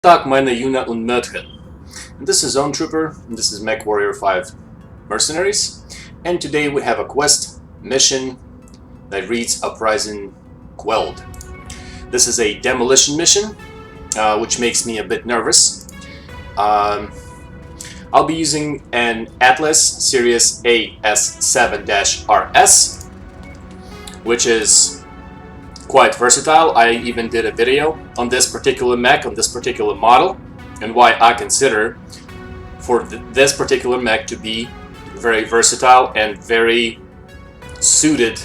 Tag meine Juna und Mädchen. And this is Zone Trooper, and this is Mechwarrior 5 Mercenaries. And today we have a quest mission that reads Uprising Quelled. This is a demolition mission, which makes me a bit nervous. I'll be using an Atlas Series AS7-RS, which is quite versatile. I even did a video on this particular mech, on this particular model, and why I consider for this particular mech to be very versatile and very suited.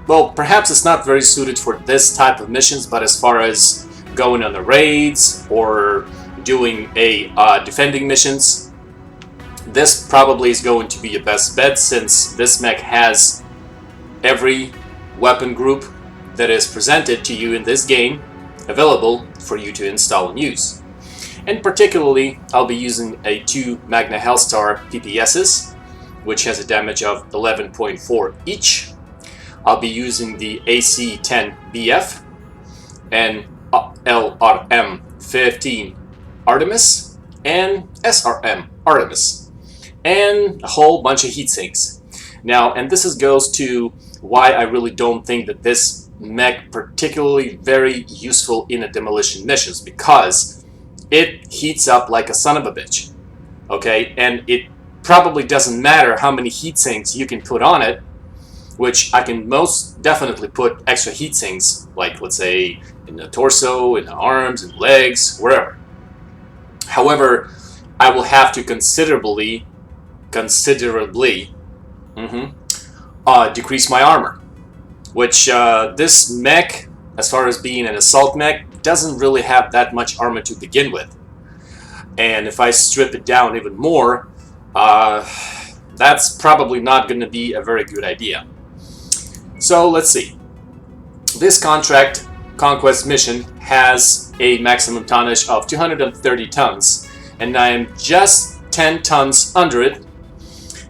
Well, perhaps it's not very suited for this type of missions, but as far as going on the raids or doing a defending missions, this probably is going to be your best bet, since this mech has every weapon group that is presented to you in this game available for you to install and use. And particularly, I'll be using a 2 Magna Hellstar PPSs, which has a damage of 11.4 each. I'll be using the AC-10BF and LRM-15 Artemis and SRM Artemis, and a whole bunch of heatsinks. Now, and this goes to why I really don't think that this mech particularly very useful in a demolition missions, because it heats up like a son of a bitch. Okay, and it probably doesn't matter how many heat sinks you can put on it, which I can most definitely put extra heat sinks, like let's say in the torso, in the arms, in legs, wherever. However, I will have to considerably decrease my armor, which this mech, as far as being an assault mech, doesn't really have that much armor to begin with. And if I strip it down even more, that's probably not going to be a very good idea. So let's see. This conquest mission has a maximum tonnage of 230 tons, and I am just 10 tons under it.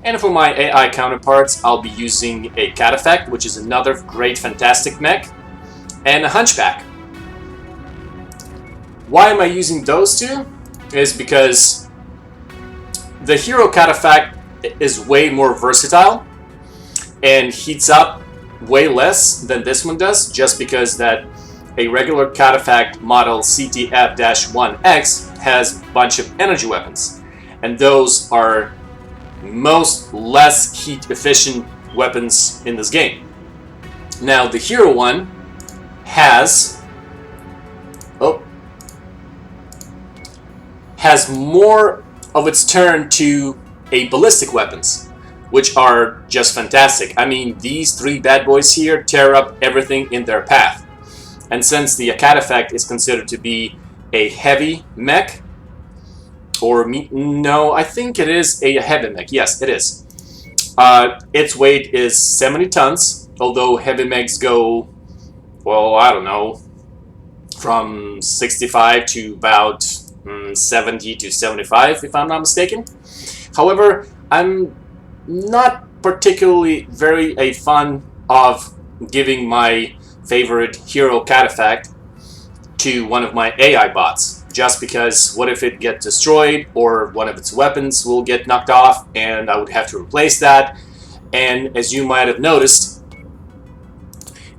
And for my AI counterparts, I'll be using a Cataphect, which is another great, fantastic mech, and a Hunchback. Why am I using those two? Is because the Hero Cataphect is way more versatile and heats up way less than this one does, just because that a regular Cataphect model CTF-1X has a bunch of energy weapons, and those are most less heat efficient weapons in this game. Now the Hero one has more of its turn to a ballistic weapons, which are just fantastic. I mean, these three bad boys here tear up everything in their path. And since the Cataphect is considered to be a heavy mech, no, I think it is a heavy mech. Yes, it is. Its weight is 70 tons, although heavy mechs go, well, I don't know, from 65 to about 70 to 75, if I'm not mistaken. However, I'm not particularly very fond of giving my favorite Hero Cataphect to one of my AI bots. Just because, what if it gets destroyed, or one of its weapons will get knocked off, and I would have to replace that. And as you might have noticed,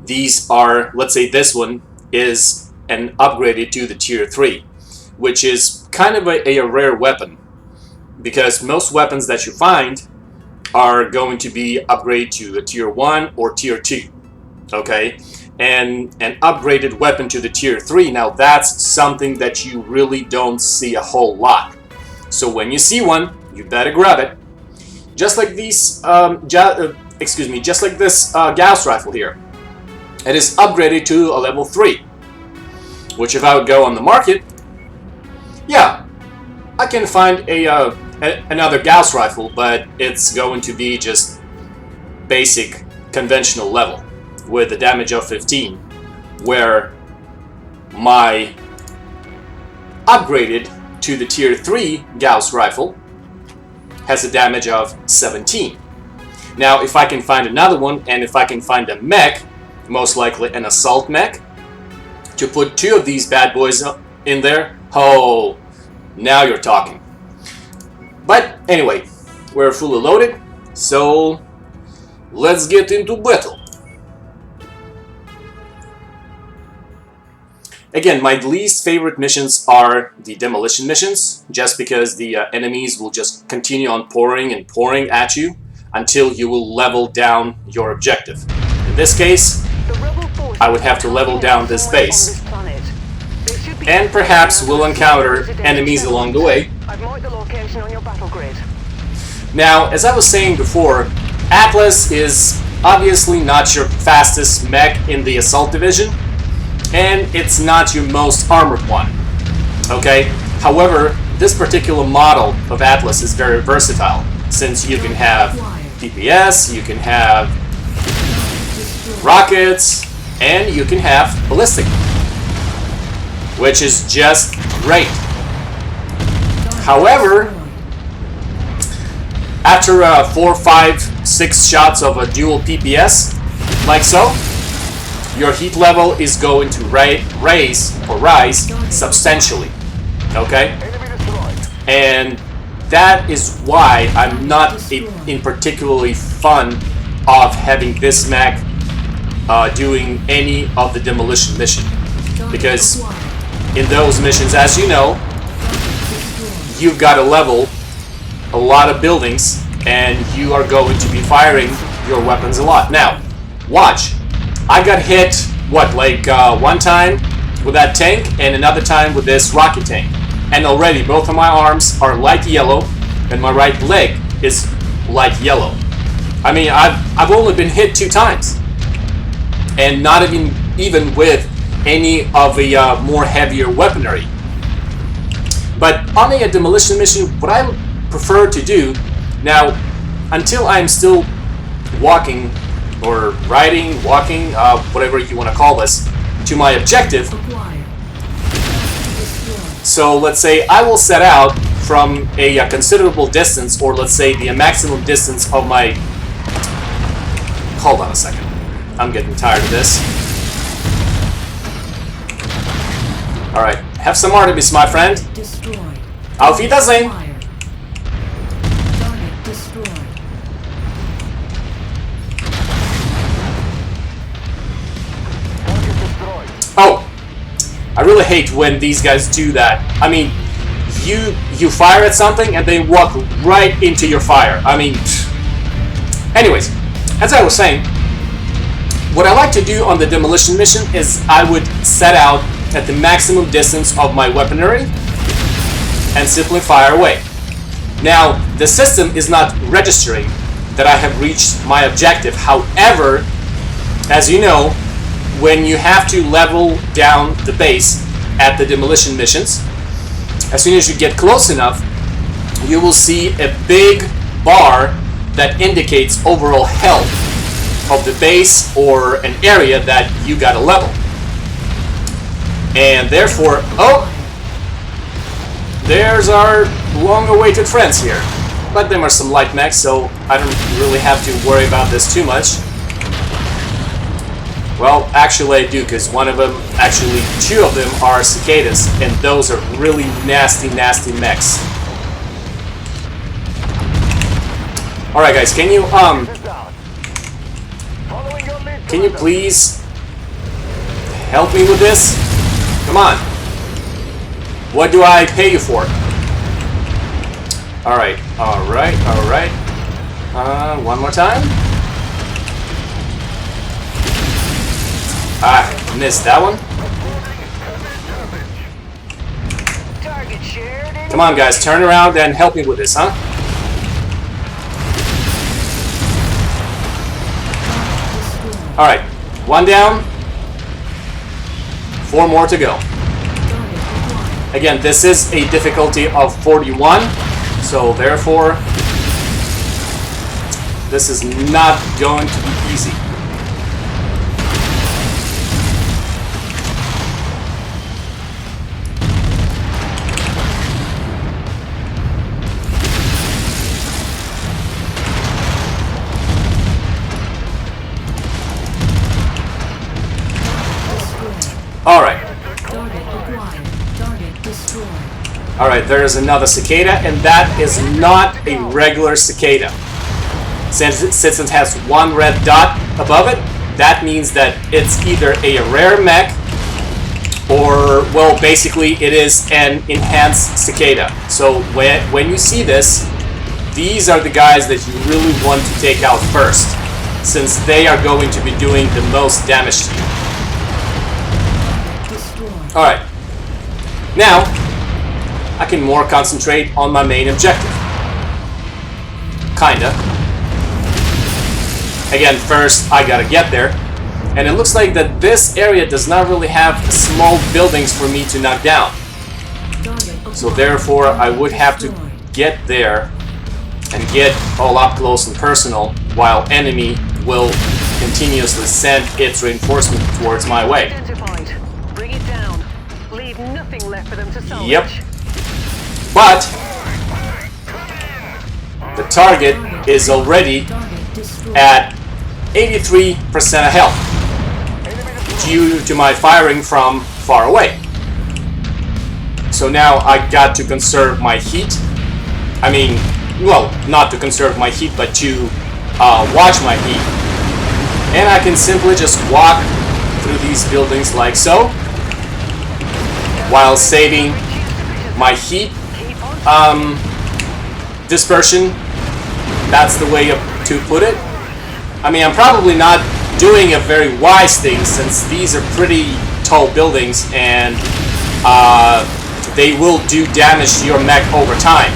these are, let's say this one is an upgraded to the tier 3, which is kind of a rare weapon, because most weapons that you find are going to be upgraded to a tier 1 or tier 2. Okay? And an upgraded weapon to the tier 3, now that's something that you really don't see a whole lot. So when you see one, you better grab it. Just like these, just like this Gauss rifle here. It is upgraded to a level 3, which if I would go on the market, yeah, I can find another Gauss rifle, but it's going to be just basic conventional level, with a damage of 15, where my upgraded to the tier 3 Gauss rifle has a damage of 17. Now, if I can find another one, and if I can find a mech, most likely an assault mech, to put two of these bad boys in there, Oh, now you're talking. But anyway, we're fully loaded, so let's get into battle. Again, my least favorite missions are the demolition missions, just because the enemies will just continue on pouring and pouring at you until you will level down your objective. In this case, I would have to level down this base. And perhaps we'll encounter enemies along the way. Now, as I was saying before, Atlas is obviously not your fastest mech in the Assault Division, and it's not your most armored one. Okay? However, this particular model of Atlas is very versatile, since you can have DPS, you can have rockets, and you can have ballistic, which is just great. However, after 4, 5, 6 shots of a dual PPS, like so, your heat level is going to rise substantially. Okay? And that is why I'm not in particularly fun of having this mech doing any of the demolition mission. Because in those missions, as you know, you've got to level a lot of buildings and you are going to be firing your weapons a lot. Now, watch. I got hit, what, like one time with that tank and another time with this rocket tank. And already both of my arms are light yellow and my right leg is light yellow. I mean, I've only been hit 2 times. And not even with any of the more heavier weaponry. But on a demolition mission, what I prefer to do, now, until I'm still walking, or riding, walking, whatever you want to call this, to my objective. So let's say I will set out from a considerable distance, or let's say the maximum distance of my... Hold on a second. I'm getting tired of this. Alright, have some Artemis, my friend. Auf Wiedersehen! Oh, I really hate when these guys do that. I mean, you fire at something and they walk right into your fire. I mean, anyways, as I was saying, what I like to do on the demolition mission is I would set out at the maximum distance of my weaponry and simply fire away. Now, the system is not registering that I have reached my objective. However, as you know, when you have to level down the base at the demolition missions, as soon as you get close enough, you will see a big bar that indicates overall health of the base or an area that you gotta level. And therefore, oh, there's our long-awaited friends here. But them are some light mechs, so I don't really have to worry about this too much. Well, actually I do, because one of them, actually 2 of them are cicadas, and those are really nasty, nasty mechs. Alright guys, can you please help me with this? Come on. What do I pay you for? Alright, alright, alright. One more time. Ah, missed that one. Come on guys, turn around and help me with this, huh? Alright, 1 down. 4 more to go. Again, this is a difficulty of 41, so therefore, this is not going to be easy. Alright. Alright, there is another cicada, and that is not a regular cicada. Since it has one red dot above it, that means that it's either a rare mech, or, well, basically it is an enhanced cicada. So when you see this, these are the guys that you really want to take out first, since they are going to be doing the most damage to you. Alright, now I can more concentrate on my main objective. Kinda. Again, first I gotta get there. And it looks like that this area does not really have small buildings for me to knock down. So therefore I would have to get there and get all up close and personal, while enemy will continuously send its reinforcement towards my way. Bring it down. Leave nothing left for them to salvage. Yep. But the target is already at 83% of health due to my firing from far away. So now I got to conserve my heat. I mean, well, not to conserve my heat, but to watch my heat. And I can simply just walk through these buildings like so, while saving my heat dispersion. That's the way to put it. I mean, I'm probably not doing a very wise thing, since these are pretty tall buildings, and they will do damage to your mech over time.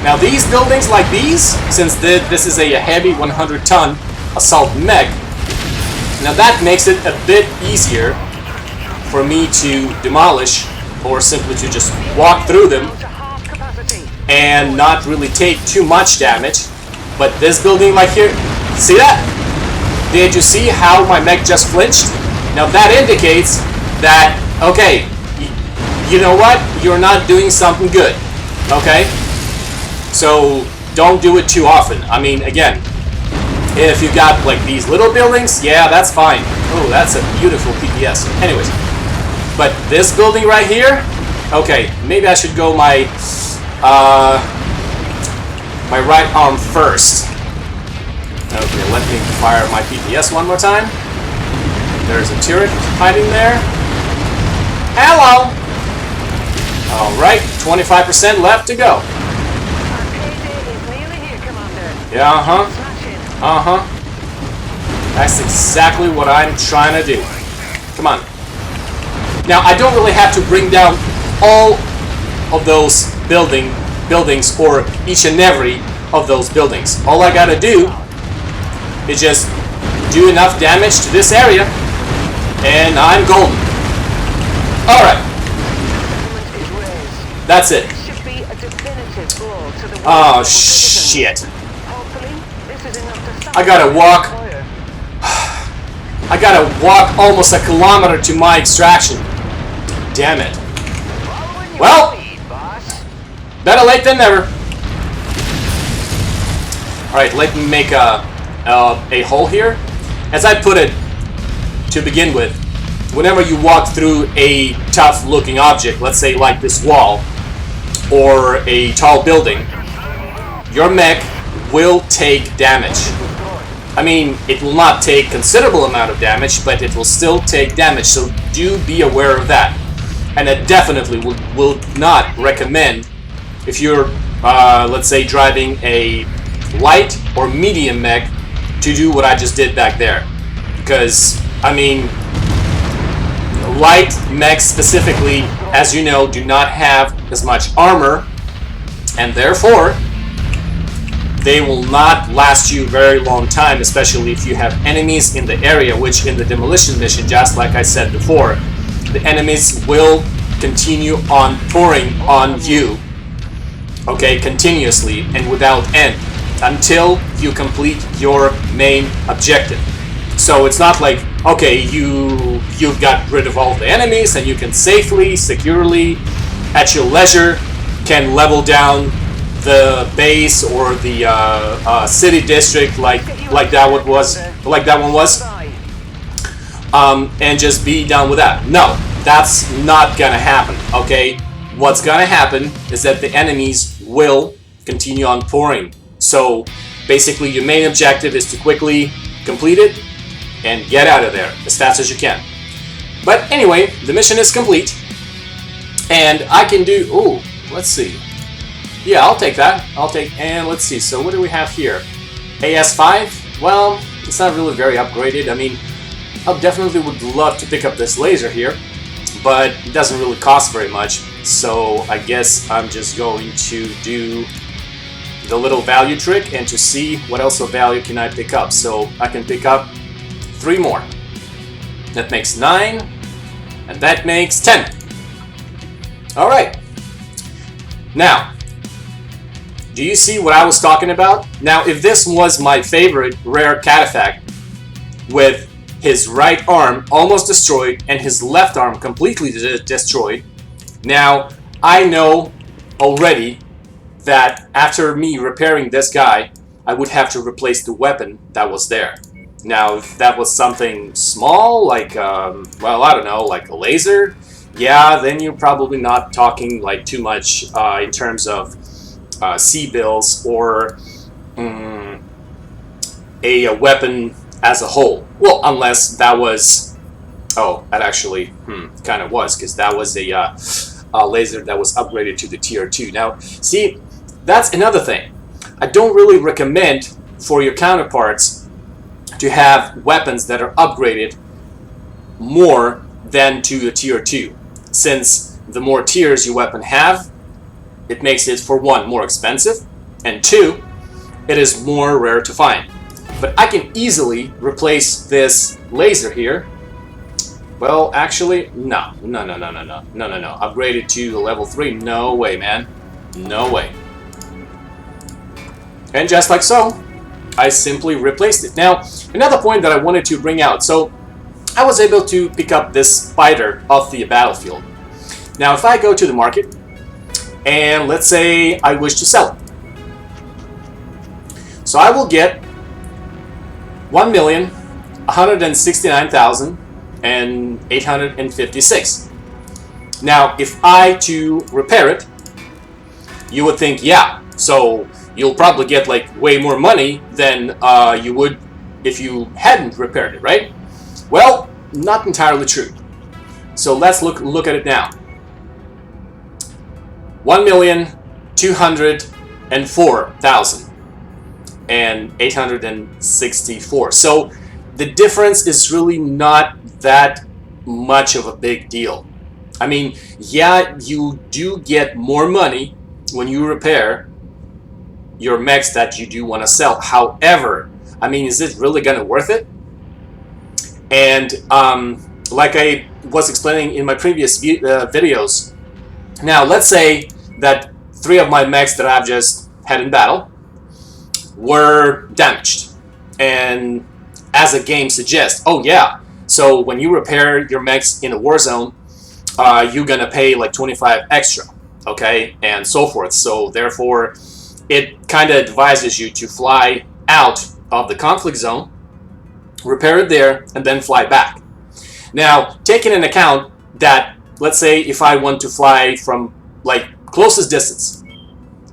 Now these buildings like these, since this is a heavy 100-ton assault mech, now that makes it a bit easier for me to demolish, or simply to just walk through them and not really take too much damage. But this building like here, see that? Did you see how my mech just flinched? Now that indicates that, okay, you know what? You're not doing something good, okay? So don't do it too often. I mean, again, if you got like these little buildings, yeah, that's fine. Oh, that's a beautiful PPS. Anyways, but this building right here, okay, maybe I should go my my right arm first. Okay, let me fire my PPS one more time. There's a turret hiding there. Hello! Alright, 25% left to go. Yeah, uh-huh. That's exactly what I'm trying to do. Come on. Now, I don't really have to bring down all of those buildings, or each and every of those buildings. All I gotta do is just do enough damage to this area, and I'm golden. Alright. That's it. Oh, shit. I gotta walk almost a kilometer to my extraction. Damn it. Well, better late than never. Alright, let me make a hole here. As I put it to begin with, whenever you walk through a tough looking object, let's say like this wall, or a tall building, your mech will take damage. I mean, it will not take considerable amount of damage, but it will still take damage, so do be aware of that. And I definitely will not recommend, if you're, let's say, driving a light or medium mech, to do what I just did back there. Because, I mean, light mechs specifically, as you know, do not have as much armor, and therefore they will not last you a very long time, especially if you have enemies in the area, which in the demolition mission, just like I said before, the enemies will continue on pouring on you, okay, continuously and without end, until you complete your main objective. So it's not like, okay, you've got rid of all the enemies and you can safely, securely, at your leisure, can level down the base or the city district like that one was, and just be done with that. No, that's not gonna happen. Okay, what's gonna happen is that the enemies will continue on pouring. So basically your main objective is to quickly complete it and get out of there as fast as you can. But anyway, the mission is complete. And I can do... Ooh, let's see. Yeah, I'll take that. And let's see, so what do we have here? AS5? Well, it's not really very upgraded. I mean, I definitely would love to pick up this laser here, but it doesn't really cost very much. So I guess I'm just going to do the little value trick and to see what else of value can I pick up. So I can pick up 3 more. That makes 9, and that makes 10. Alright. Now, do you see what I was talking about? Now, if this was my favorite rare cataphract with his right arm almost destroyed and his left arm completely destroyed, now I know already that after me repairing this guy, I would have to replace the weapon that was there. Now, if that was something small, like, well, I don't know, like a laser, yeah, then you're probably not talking like too much in terms of C-bills or a weapon as a whole. Well, unless that was... Oh, that actually kind of was, because that was a laser that was upgraded to the Tier 2. Now, see, that's another thing. I don't really recommend for your counterparts to have weapons that are upgraded more than to a Tier 2. Since the more tiers your weapon have, it makes it, for 1, more expensive, and 2, it is more rare to find. But I can easily replace this laser here. Well, actually, no. Upgrade it to level 3. No way, man. No way. And just like so, I simply replaced it. Now, another point that I wanted to bring out. So, I was able to pick up this spider off the battlefield. Now, if I go to the market, and let's say I wish to sell it. So I will get 1,169,856. Now, if I to repair it, you would think, yeah, so you'll probably get like way more money than you would if you hadn't repaired it, right? Well, not entirely true. So let's look at it now. 1,204,864. So the difference is really not that much of a big deal. I mean, yeah, you do get more money when you repair your mechs that you do want to sell. However, I mean, is it really gonna worth it? And like I was explaining in my previous videos, now let's say that 3 of my mechs that I've just had in battle were damaged, and as a game suggests, oh yeah, so when you repair your mechs in a war zone, you're gonna pay like 25 extra, okay, and so forth. So therefore, it kind of advises you to fly out of the conflict zone, repair it there, and then fly back. Now, taking into account that, let's say if I want to fly from like closest distance,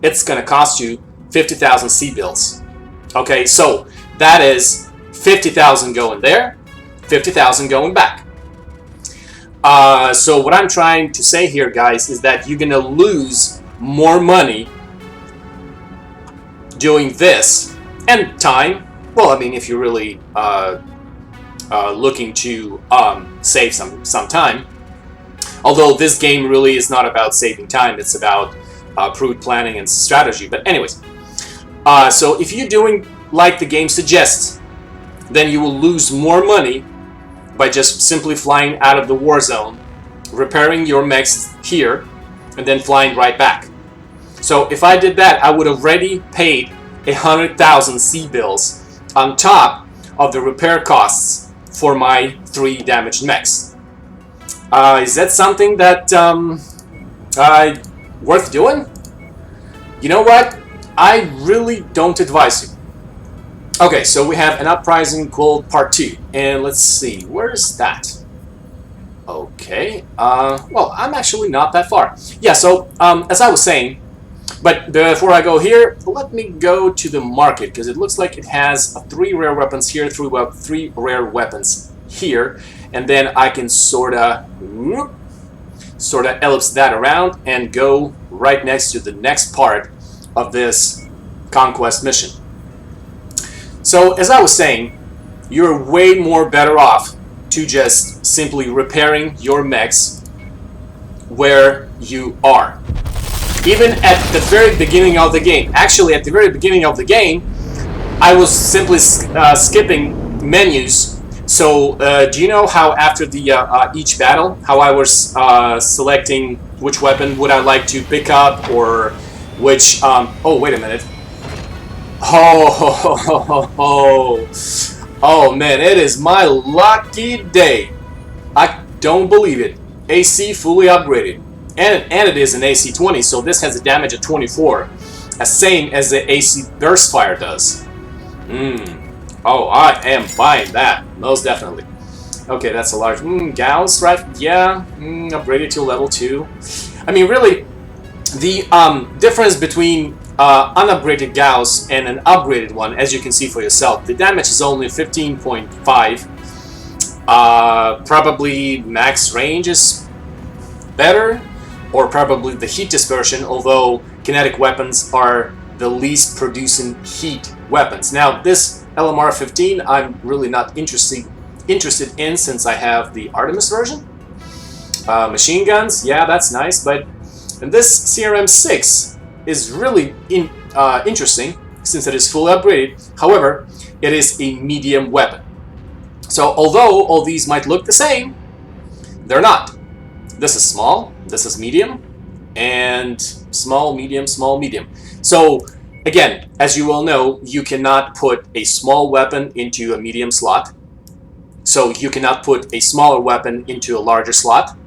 it's gonna cost you 50,000 C-bills. Okay, so that is 50,000 going there, 50,000 going back. So what I'm trying to say here, guys, is that you're gonna lose more money doing this, and time. Well, I mean, if you're really looking to save some time. Although this game really is not about saving time, it's about prudent planning and strategy. But anyways, so if you're doing like the game suggests, then you will lose more money by just simply flying out of the war zone, repairing your mechs here, and then flying right back. So if I did that, I would have already paid 100,000 C-bills on top of the repair costs for my 3 damaged mechs. Is that something that worth doing? You know what? I really don't advise you. Okay, so we have an Uprising Gold Part 2, and let's see, where is that? Okay. Well, I'm actually not that far. Yeah, so, as I was saying, but before I go here, let me go to the market, because it looks like it has 3 rare weapons here, 3 rare weapons here, and then I can sort of ellipse that around and go right next to the next part of this conquest mission. So, as I was saying, you're way more better off to just simply repairing your mechs where you are. Even at the very beginning of the game, actually at the very beginning of the game, I was simply skipping menus. So, do you know how after the each battle, how I was selecting which weapon would I like to pick up, or which? Oh, wait a minute. Oh man, it is my lucky day. I don't believe it. AC fully upgraded. And it is an AC 20, so this has a damage of 24. As same as the AC Burst Fire does. Oh, I am buying that. Most definitely. Okay, that's a large... Gauss, right? Yeah. Upgraded to level 2. I mean, really, the difference between unupgraded Gauss and an upgraded one, as you can see for yourself, the damage is only 15.5. Probably max range is better, or probably the heat dispersion, although kinetic weapons are the least producing heat weapons. Now, this LMR-15 I'm really not interested in, since I have the Artemis version. Machine guns, yeah, that's nice, but this CRM-6 is really interesting, since it is fully upgraded. However, it is a medium weapon. So, although all these might look the same, they're not. This is small, this is medium, and small, medium, small, medium. So, again, as you all know, you cannot put a small weapon into a medium slot. So, you cannot put a smaller weapon into a larger slot.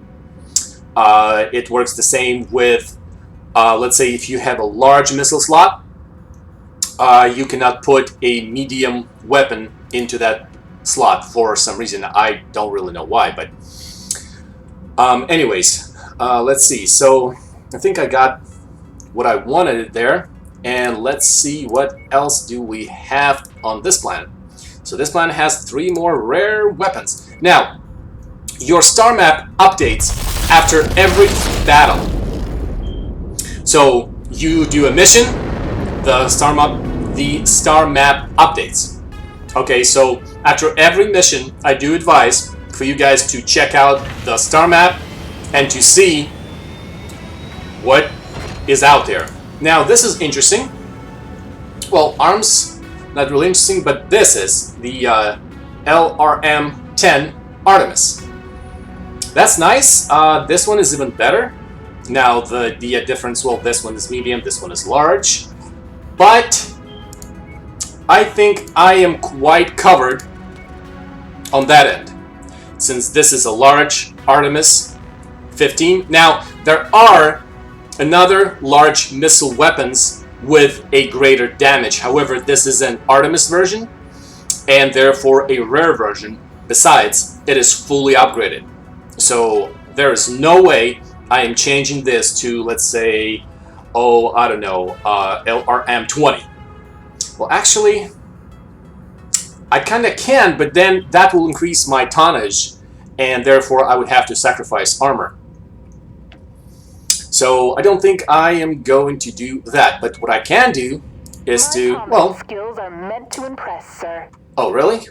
It works the same with, let's say, if you have a large missile slot, you cannot put a medium weapon into that slot for some reason. I don't really know why, but anyways, let's see. So I think I got what I wanted there, and let's see what else do we have on this planet. So this planet has 3 more rare weapons. Now, your star map updates after every battle. So you do a mission, the star map updates. Okay, so after every mission, I do advise for you guys to check out the star map and to see what is out there. Now, this is interesting. Well, arms, not really interesting, but this is the LRM-10 Artemis. That's nice. This one is even better. Now, the difference, well, this one is medium, this one is large. But I think I am quite covered on that end, since this is a large Artemis 15. Now, there are another large missile weapons with a greater damage. However, this is an Artemis version, and therefore a rare version. Besides, it is fully upgraded. So, there is no way I am changing this to, let's say, oh, I don't know, LRM-20. Well, actually, I kind of can, but then that will increase my tonnage, and therefore I would have to sacrifice armor. So I don't think I am going to do that, but what I can do is to, well... skills are meant to impress, sir. Oh, really?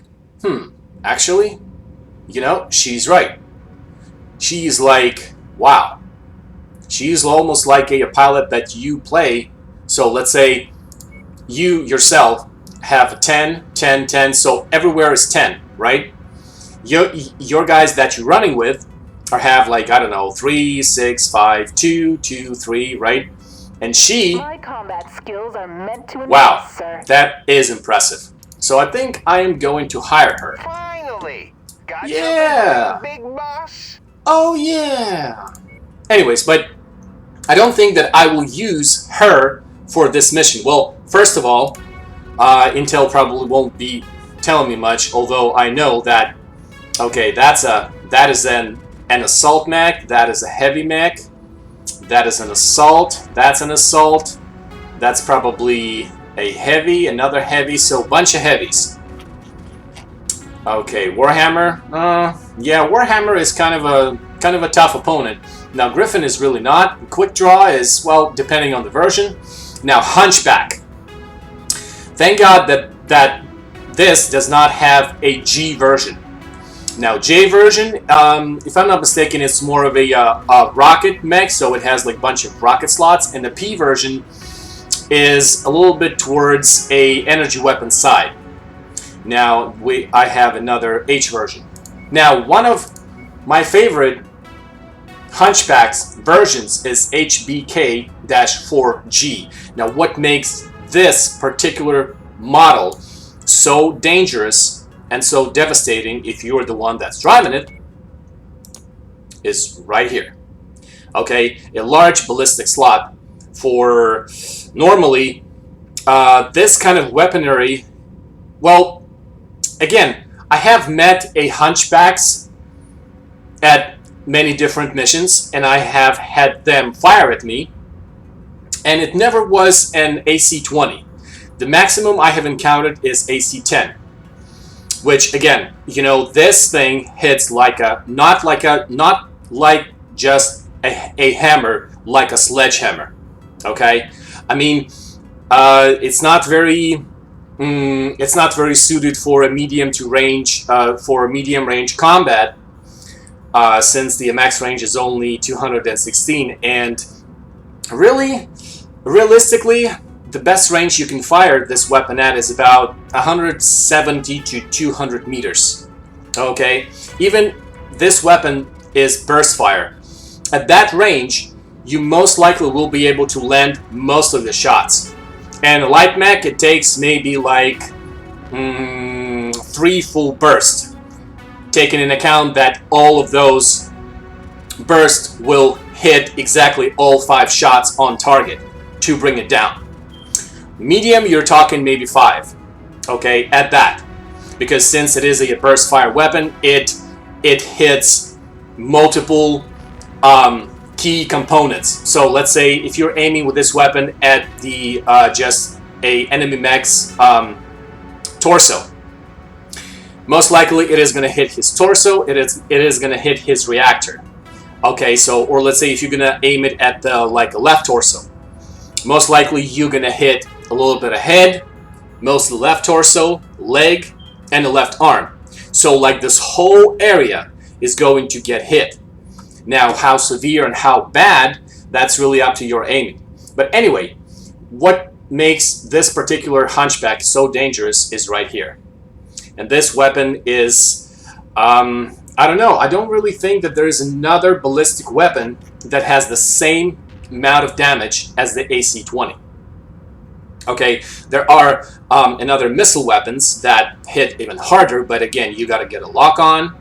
Actually, you know, she's right. She's like, wow. She's almost like a pilot that you play. So let's say you yourself have 10, 10, 10, so everywhere is 10, right? Your guys that you're running with have like, I don't know, 3, 6, 5, 2, 2, 3, right? And she... My combat skills are meant to impress, wow, sir. that is impressive. So I think I am going to hire her. Finally! Got Yeah! something, big boss? Oh yeah! Anyways, but I don't think that I will use her for this mission. Well, first of all, Intel probably won't be telling me much, although I know that, okay, that is an an assault mech. That is a heavy mech. That is an assault. That's an assault. That's probably a heavy, another heavy, so bunch of heavies. Okay, Warhammer. Yeah, Warhammer is kind of a tough opponent. Now Griffin is really not. Quick Draw is, well, depending on the version. Now Hunchback. Thank God that this does not have a G version. Now J version, if I'm not mistaken, it's more of a rocket mech, so it has like a bunch of rocket slots, and the P version is a little bit towards a energy weapon side. Now I have another H version. Now one of my favorite Hunchback's versions is HBK-4G. Now what makes this particular model so dangerous and so devastating if you're the one that's driving it is right here. Okay, a large ballistic slot for normally this kind of weaponry. Well, again, I have met a Hunchbacks at many different missions, and I have had them fire at me, and it never was an AC-20. The maximum I have encountered is AC-10, which again, you know, this thing hits like a not like just a hammer, like a sledgehammer. Okay, I mean, it's not very suited for a medium range combat, since the max range is only 216, and realistically, the best range you can fire this weapon at is about 170 to 200 meters. Okay, even this weapon is burst fire. At that range, you most likely will be able to land most of the shots. And a light mech, it takes maybe like 3 full bursts, taking into account that all of those bursts will hit exactly all 5 shots on target to bring it down. Medium, you're talking maybe 5, okay, at that, because since it is a burst fire weapon, it hits multiple key components. So let's say if you're aiming with this weapon at the just a enemy mech's torso, most likely it is going to hit his torso. It is going to hit his reactor. Okay, so, or let's say if you're going to aim it at the like a left torso, most likely you're going to hit a little bit of head, most of the left torso, leg, and the left arm. So like this whole area is going to get hit. Now how severe and how bad, that's really up to your aiming. But anyway, what makes this particular Hunchback so dangerous is right here. And this weapon is, I don't know, I don't really think that there is another ballistic weapon that has the same amount of damage as the AC-20. Okay, there are another missile weapons that hit even harder, but again, you got to get a lock on.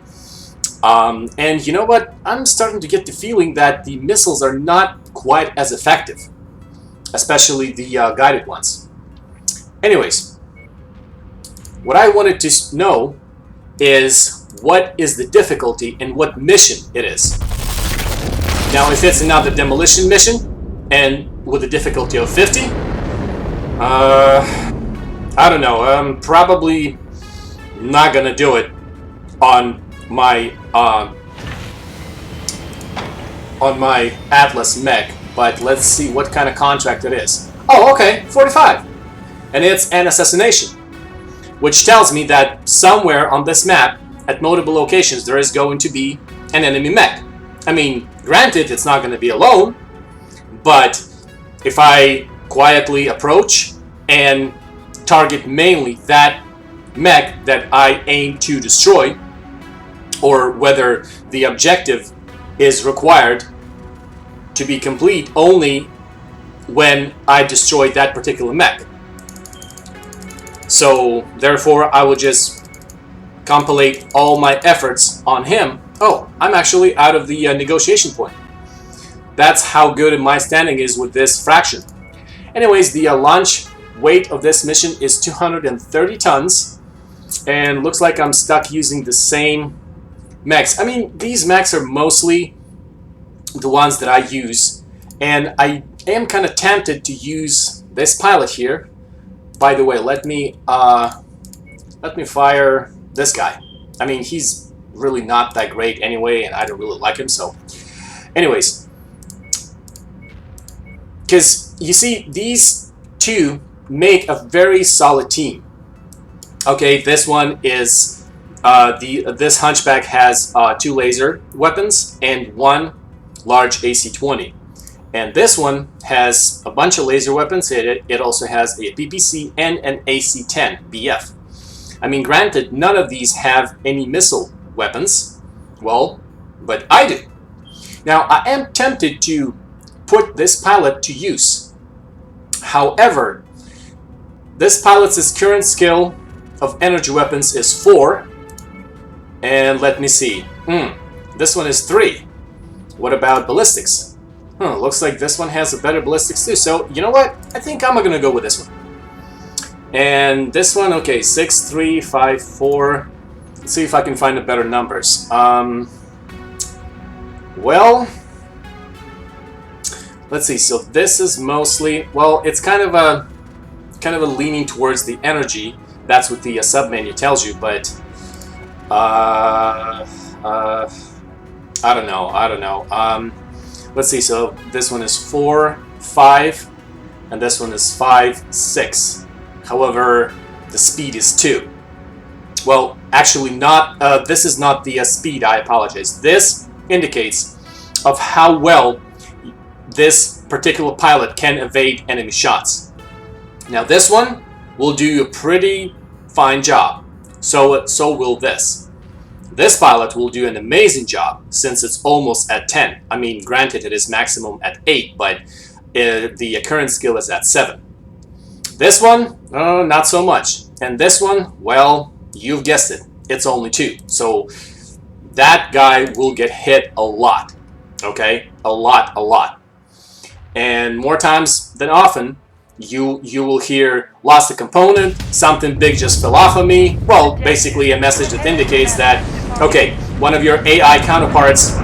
And you know what? I'm starting to get the feeling that the missiles are not quite as effective, especially the guided ones. Anyways, what I wanted to know is what is the difficulty and what mission it is. Now, if it's another demolition mission and with a difficulty of 50, I don't know. I'm probably not gonna do it on my Atlas mech. But let's see what kind of contract it is. Oh, okay, 45, and it's an assassination, which tells me that somewhere on this map, at multiple locations, there is going to be an enemy mech. I mean, granted, it's not going to be alone, but if I quietly approach and target mainly that mech that I aim to destroy, or whether the objective is required to be complete only when I destroy that particular mech. So therefore I will just compilate all my efforts on him. Oh, I'm actually out of the negotiation point. That's how good my standing is with this fraction. Anyways, the launch weight of this mission is 230 tons, and looks like I'm stuck using the same mechs. I mean, these mechs are mostly the ones that I use, and I am kind of tempted to use this pilot here. By the way, let me fire this guy. I mean, he's really not that great anyway, and I don't really like him, so... Anyways. Because, you see, these two make a very solid team. Okay, this one is... this Hunchback has 2 laser weapons and 1 large AC-20. And this one has a bunch of laser weapons. It also has a PPC and an AC-10 BF. I mean, granted, none of these have any missile weapons. Well, but I do. Now, I am tempted to put this pilot to use. However, this pilot's current skill of energy weapons is 4. And let me see. This one is 3. What about ballistics? Looks like this one has a better ballistics too. So, you know what? I think I'm gonna go with this one. And this one, okay, 6, 3, 5, 4. Let's see if I can find the better numbers. Well, let's see. So this is mostly, well, it's kind of a leaning towards the energy. That's what the submenu tells you, but I don't know. Let's see. So this one is 4, 5, and this one is 5, 6. However, the speed is 2. Well, actually not, this is not the speed, I apologize. This indicates of how well this particular pilot can evade enemy shots. Now this one will do a pretty fine job. So will this. This pilot will do an amazing job since it's almost at 10. I mean, granted it is maximum at 8, but the current skill is at 7. This one, not so much. And this one, well, you've guessed it. It's only 2. So that guy will get hit a lot. Okay? A lot. And more times than often, you will hear, lost a component, something big just fell off of me. Well, basically a message that indicates that, okay, one of your AI counterparts,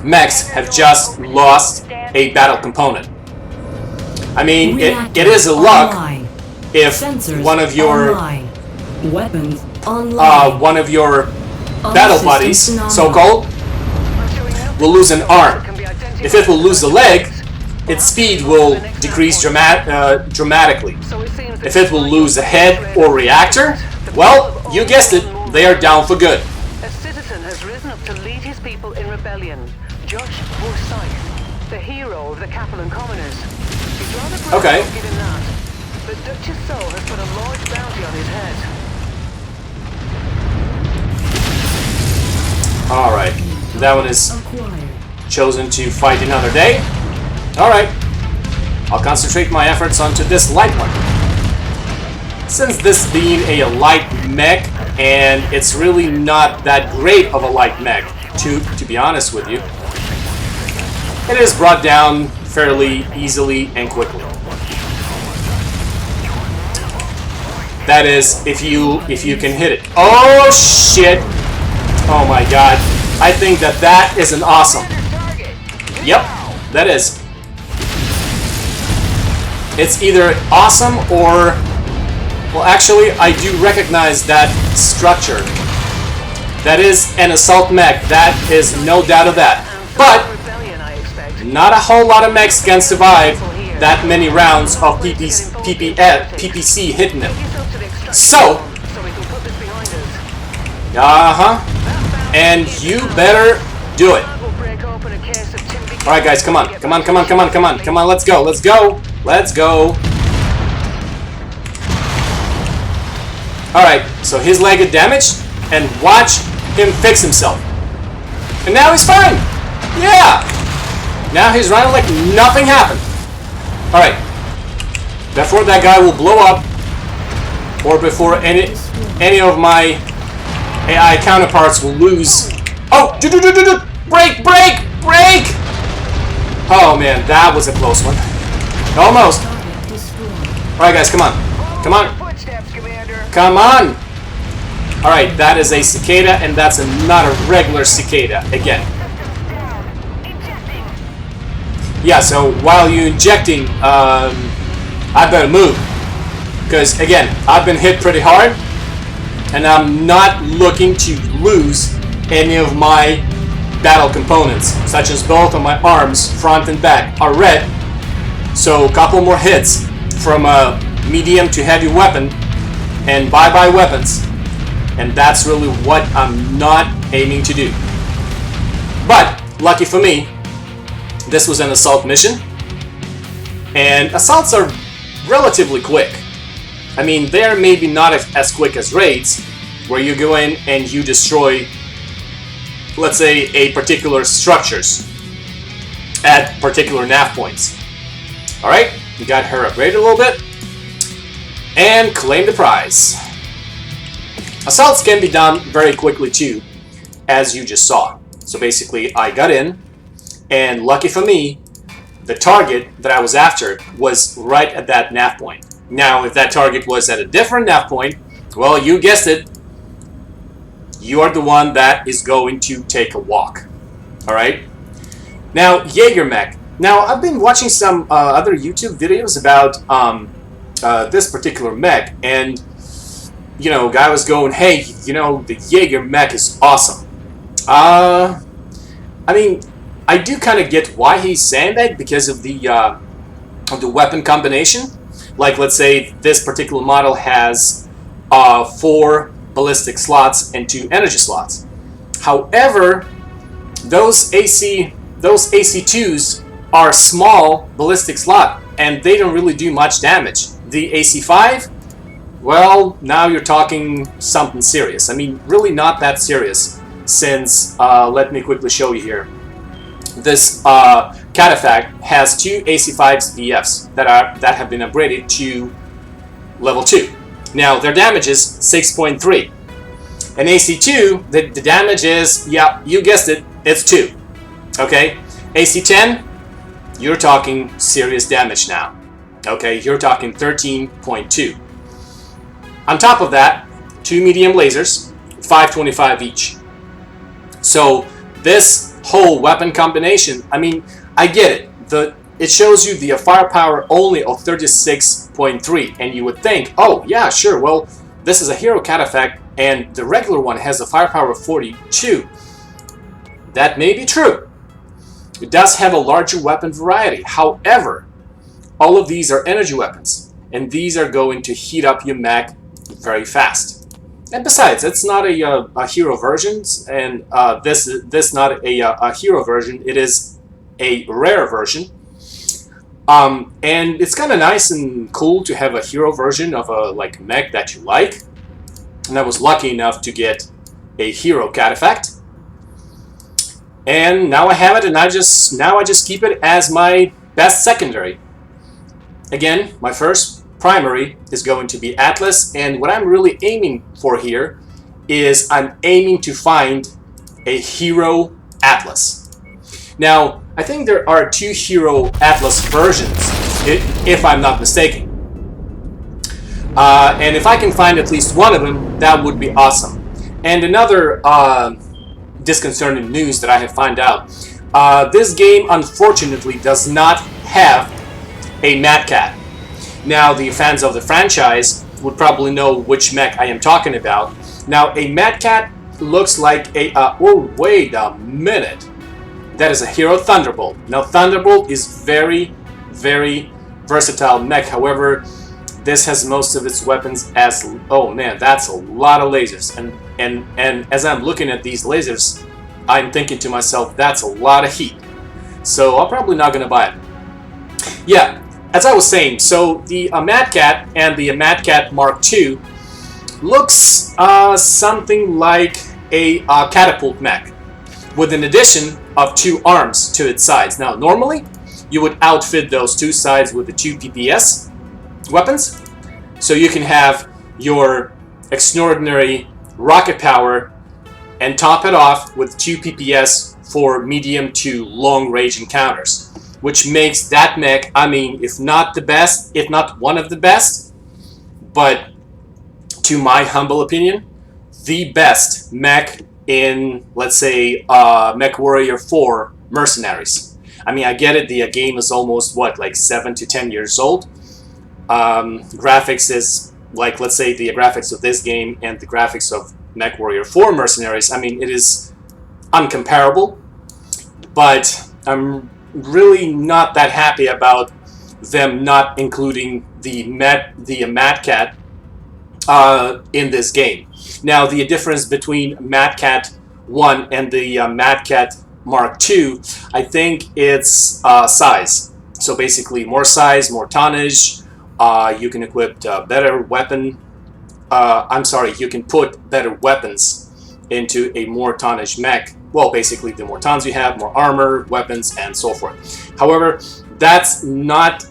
mechs, have just lost a battle component. I mean, it is a luck if one of your weapons online. One of your battle buddies, so-called, will lose an arm. If it will lose a leg, its speed will decrease dramatically. If it will lose a head or reactor, well, you guessed it, they are down for good. A citizen has risen up to lead his people in rebellion. Josh Forsyth, the hero of the Kaplan Commoners. He's rather proud Okay. of giving that, but Dutch's soul has put a large bounty on his head. Alright, that one is chosen to fight another day. Alright, I'll concentrate my efforts onto this light one. Since this being a light mech, and it's really not that great of a light mech, to be honest with you, it is brought down fairly easily and quickly. That is, if you can hit it. Oh shit! Oh my god. I think that is an awesome. Yep, that is. It's either awesome or... Well, actually, I do recognize that structure. That is an assault mech. That is no doubt of that. But not a whole lot of mechs can survive that many rounds of PPC hitting them. So, and you better do it. Alright guys, come on, let's go. Alright, so his leg is damaged, and watch him fix himself. And now he's fine! Yeah! Now he's running like nothing happened. Alright. Before that guy will blow up, or before any of my AI counterparts will lose... Oh! Break! Oh man, that was a close one. Almost. Alright guys, come on. Come on. Alright, that is a cicada, and that's not a regular cicada, again. Yeah, so while you're injecting, I better move. Because, again, I've been hit pretty hard, and I'm not looking to lose any of my battle components, such as both of my arms, front and back, are red. So a couple more hits from a medium to heavy weapon, and bye-bye weapons. And that's really what I'm not aiming to do. But, lucky for me, this was an assault mission. And assaults are relatively quick. I mean, they're maybe not as quick as raids, where you go in and you destroy, let's say, a particular structures at particular nav points. Alright, we got her upgraded a little bit. And claim the prize. Assaults can be done very quickly too, as you just saw. So basically, I got in, and lucky for me, the target that I was after was right at that nav point. Now, if that target was at a different nav point, well, you guessed it, you are the one that is going to take a walk. Alright? Now, Jaeger mech. Now, I've been watching some other YouTube videos about this particular mech, and you know, guy was going, hey, you know, the Jaeger mech is awesome. I mean, I do kind of get why he's saying that because of the weapon combination. Like, let's say this particular model has 4 ballistic slots and 2 energy slots. However, those AC2s are small ballistic slot, and they don't really do much damage. The AC5, well, now you're talking something serious. I mean, really not that serious, since, let me quickly show you here. This Cataphract has 2 AC5s BFs that have been upgraded to level 2. Now, their damage is 6.3. An AC2, the damage is, yeah, you guessed it, it's 2. Okay? AC10, you're talking serious damage now. Okay, you're talking 13.2. On top of that, 2 medium lasers, 525 each. So this whole weapon combination, I mean, I get it. It shows you the firepower only of 36.3, and you would think, oh yeah, sure, well, this is a hero Cataphract, and the regular one has a firepower of 42. That may be true. It does have a larger weapon variety. However, all of these are energy weapons, and these are going to heat up your mech very fast. And besides, it's not a hero version, and this not a hero version. It is a rare version. And it's kind of nice and cool to have a hero version of a mech that you like. And I was lucky enough to get a hero Cataphract. And now I have it, and I just keep it as my best secondary. Again, my first primary is going to be Atlas, and what I'm really aiming for here is I'm aiming to find a hero Atlas. Now, I think there are 2 hero Atlas versions, if I'm not mistaken. And if I can find at least one of them, that would be awesome. And another disconcerting news that I have found out, this game unfortunately does not have a Mad Cat. Now, the fans of the franchise would probably know which mech I am talking about. Now, a Mad Cat looks like a... oh, wait a minute. That is a hero Thunderbolt. Now, Thunderbolt is very, very versatile mech. However, this has most of its weapons as... oh, man, that's a lot of lasers. And as I'm looking at these lasers, I'm thinking to myself, that's a lot of heat. So, I'm probably not going to buy it. Yeah. As I was saying, so the Mad Cat and the Mad Cat Mark II looks something like a catapult mech, with an addition of 2 arms to its sides. Now, normally, you would outfit those 2 sides with the 2 PPS weapons, so you can have your extraordinary rocket power and top it off with 2 PPS for medium to long range encounters. Which makes that mech, I mean, if not the best, if not one of the best, but to my humble opinion, the best mech in, let's say, Mechwarrior 4 Mercenaries. I mean, I get it, the game is almost, what, like 7 to 10 years old. Graphics is, like, let's say, the graphics of this game and the graphics of Mechwarrior 4 Mercenaries, I mean, it is uncomparable, but I'm really not that happy about them not including the Mad Cat in this game. Now, the difference between Mad Cat 1 and the Mad Cat Mark II, I think it's size. So basically, more size, more tonnage. You can equip better weapon. I'm sorry, you can put better weapons into a more tonnage mech. Well, basically, the more tons you have, more armor, weapons, and so forth. However, that's not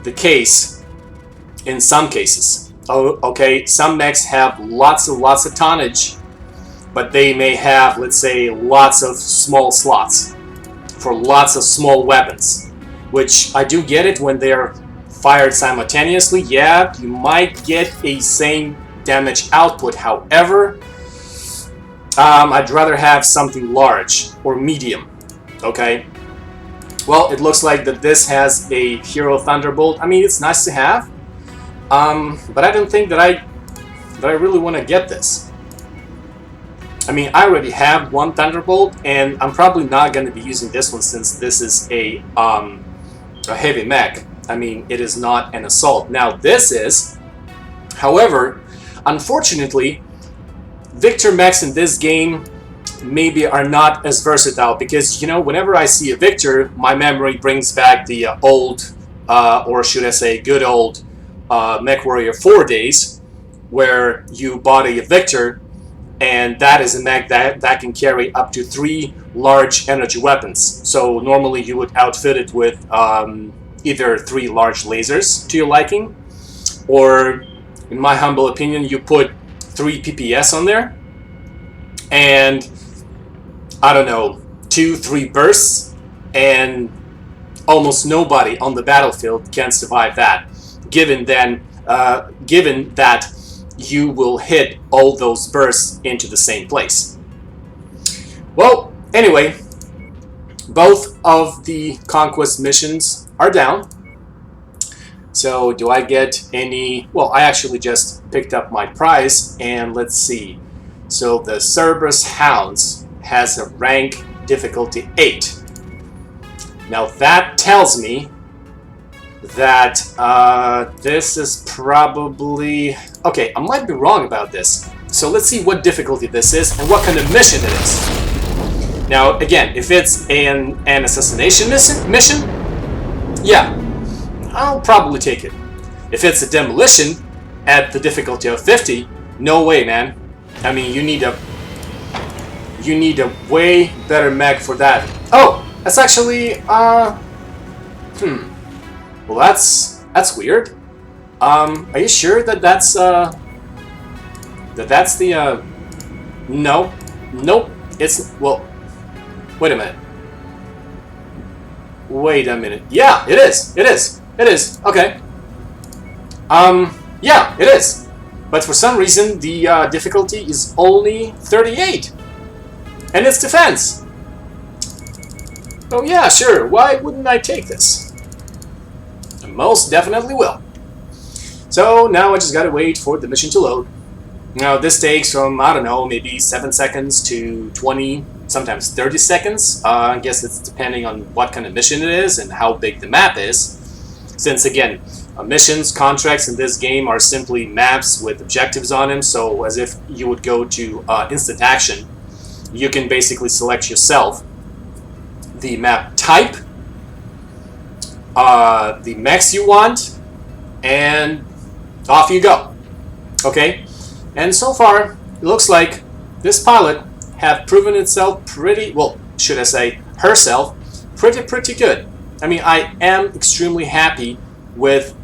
the case in some cases. Oh, okay, some mechs have lots of tonnage, but they may have, let's say, lots of small slots for lots of small weapons, which I do get it when they're fired simultaneously. Yeah, you might get a same damage output. However, I'd rather have something large or medium. Okay. Well, it looks like that this has a Hero Thunderbolt. I mean, it's nice to have, but I don't think that I really want to get this. I mean, I already have one Thunderbolt, and I'm probably not going to be using this one since this is a heavy mech. I mean, it is not an assault. Now, this is, however, unfortunately, Victor mechs in this game maybe are not as versatile because, you know, whenever I see a Victor, my memory brings back the old, or should I say, good old Mechwarrior 4 days, where you bought a Victor, and that is a mech that can carry up to 3 large energy weapons. So normally you would outfit it with either 3 large lasers to your liking, or, in my humble opinion, you put 3 PPS on there, and I don't know, 2-3 bursts, and almost nobody on the battlefield can survive that. Given that you will hit all those bursts into the same place. Well, anyway, both of the Conquest missions are down. So, do I get any... Well, I actually just picked up my prize, and let's see. So, the Cerberus Hounds has a rank difficulty 8. Now, that tells me that this is probably... Okay, I might be wrong about this. So, let's see what difficulty this is and what kind of mission it is. Now, again, if it's an assassination mission, yeah, I'll probably take it. If it's a demolition at the difficulty of 50, no way, man. I mean, you need a way better mech for that. Oh, that's actually well, that's weird. Are you sure that that's the no, nope. It's, well, wait a minute. Wait a minute. Yeah, it is. It is. It is. Okay. Yeah, it is. But for some reason, the difficulty is only 38. And it's defense. Oh yeah, sure. Why wouldn't I take this? I most definitely will. So now I just gotta wait for the mission to load. Now this takes from, I don't know, maybe 7 seconds to 20, sometimes 30 seconds. I guess it's depending on what kind of mission it is and how big the map is. Since again, missions, contracts in this game are simply maps with objectives on them, so as if you would go to instant action, you can basically select yourself the map type, the mechs you want, and off you go. Okay? And so far, it looks like this pilot have proven itself pretty, well, should I say, herself, pretty good. I mean, I am extremely happy with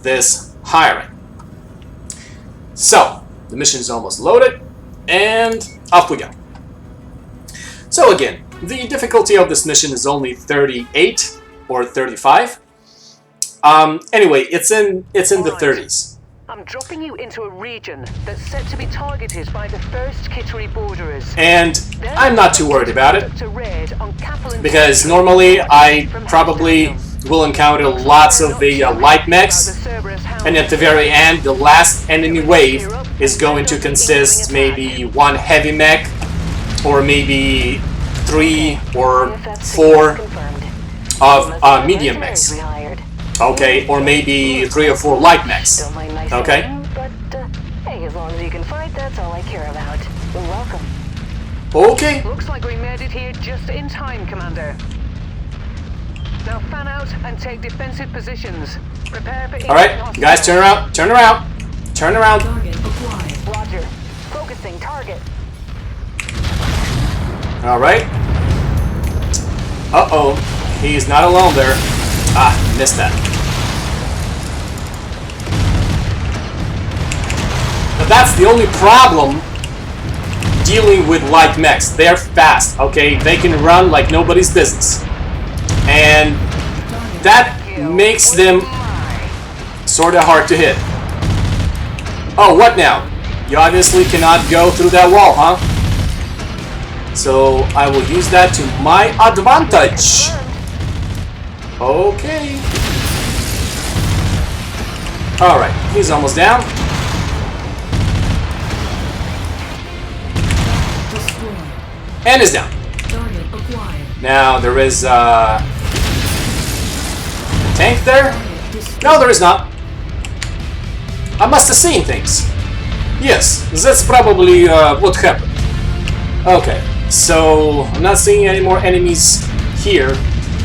this hiring. So, the mission is almost loaded, and off we go. So again, the difficulty of this mission is only 38 or 35. Anyway, it's in the 30s. I'm dropping you into a region that's set to be targeted by the first Kittery borderers. And I'm not too worried about it, To raid on Kaplan because territory normally I from probably Hexagons. will encounter lots of the light mechs, and at the very end, the last enemy wave is going to consist maybe one heavy mech, or maybe 3 or 4 of medium mechs. Okay, or maybe 3 or 4 light mechs. Okay? But, hey, as long as you can fight, that's all I care about. You're welcome. Okay. Looks like we made it here just in time, Commander. Now fan out and take defensive positions. Prepare for Alright, guys, turn around, turn around, turn around. Target acquired. Roger. Focusing target. Alright. Uh-oh, he's not alone there. Ah, missed that. But that's the only problem dealing with light mechs. They're fast, okay? They can run like nobody's business. And that makes them sort of hard to hit. Oh, what now? You obviously cannot go through that wall, huh? So I will use that to my advantage. Okay. Alright, he's almost down. Destroyed. And is down. Target acquired. Now there is a tank there? Target destroyed. No, there is not. I must have seen things. Yes, that's probably what happened. Okay, so I'm not seeing any more enemies here.